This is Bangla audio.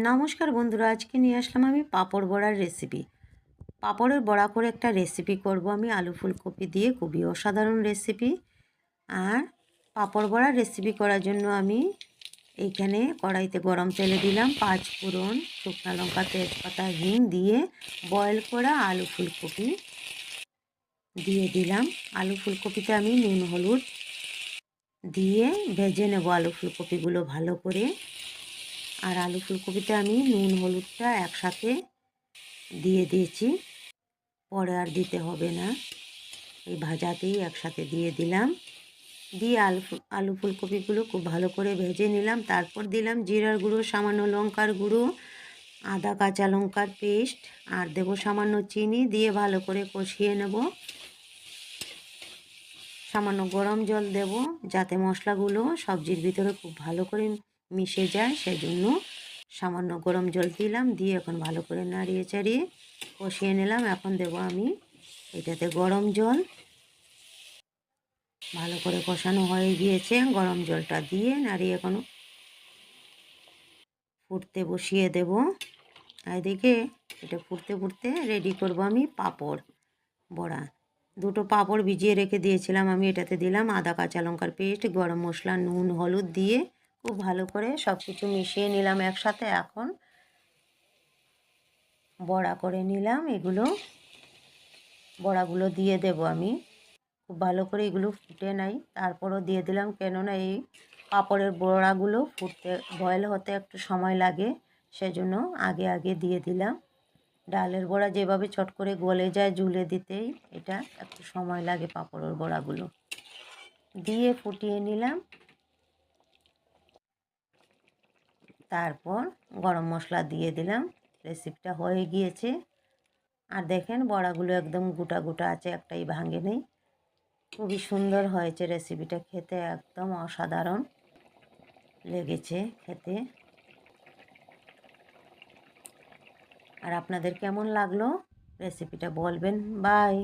নমস্কার বন্ধুরা, আজকে নিয়ে আসলাম আমি পাঁপড় বড়ার রেসিপি। পাঁপড়ের বড়া করে একটা রেসিপি করব আমি আলু ফুলকপি দিয়ে, খুবই অসাধারণ রেসিপি। আর পাঁপড় বড়ার রেসিপি করার জন্য আমি এইখানে কড়াইতে গরম তেলে দিলাম 5 ফোড়ন, শুকনো লঙ্কা, তেজপাতা, হিং দিয়ে বয়েল করা আলু ফুলকপি দিয়ে দিলাম। আলু ফুলকপিতে আমি নুন হলুদ দিয়ে ভেজে নেব আলু ফুলকপিগুলো ভালো করে। আর আলু ফুলকপিতে আমি নুন হলুদটা একসাথে দিয়ে দিয়েছি, পরে আর দিতে হবে না, এই ভাজাতেই একসাথে দিয়ে দিলাম। দিয়ে আলু ফুলকপিগুলো খুব ভালো করে ভেজে নিলাম। তারপর দিলাম জিরার গুঁড়ো, সামান্য লঙ্কার গুঁড়ো, আদা কাঁচা লঙ্কার পেস্ট, আর দেবো সামান্য চিনি, দিয়ে ভালো করে কষিয়ে নেব। সামান্য গরম জল দেব যাতে মশলাগুলো সবজির ভিতরে খুব ভালো করে মিশে যায়, সেজন্য সামান্য গরম জল দিলাম। দিয়ে এখন ভালো করে নাড়িয়ে চাড়িয়ে কষিয়ে নিলাম। এখন দেব আমি এটাতে গরম জল। ভালো করে কষানো হয়ে গিয়েছে, গরম জলটা দিয়ে নাড়িয়ে এখন ফুটতে বসিয়ে দেব। এদিকে এটা ফুটতে ফুটতে রেডি করব আমি পাঁপড় বড়া। দুটো পাঁপড় ভিজিয়ে রেখে দিয়েছিলাম আমি, এটাতে দিলাম আদা কাঁচা লঙ্কার পেস্ট, গরম মশলা, নুন হলুদ দিয়ে খুব ভালো করে সব কিছু মিশিয়ে নিলাম একসাথে। এখন বড়া করে নিলাম, এগুলো বড়াগুলো দিয়ে দেব আমি। খুব ভালো করে এগুলো ফুটে নাই, তারপরও দিয়ে দিলাম, কেননা এই পাঁপড়ের বড়াগুলো ফুটতে বয়েল হতে একটু সময় লাগে, সেজন্য আগে আগে দিয়ে দিলাম। ডালের বড়া যেভাবে চট করে গলে যায় জুলে দিতেই, এটা একটু সময় লাগে পাঁপড়ের বড়াগুলো দিয়ে ফুটিয়ে নিলাম। তারপর গরম মশলা দিয়ে দিলাম। রেসিপিটা হয়ে গিয়েছে। আর দেখেন বড়াগুলো একদম গোটা গোটা আছে, একটাই ভাঙে নেই। খুবই সুন্দর হয়েছে রেসিপিটা, খেতে একদম অসাধারণ লেগেছে খেতে। আর আপনাদের কেমন লাগলো রেসিপিটা বলবেন। বাই।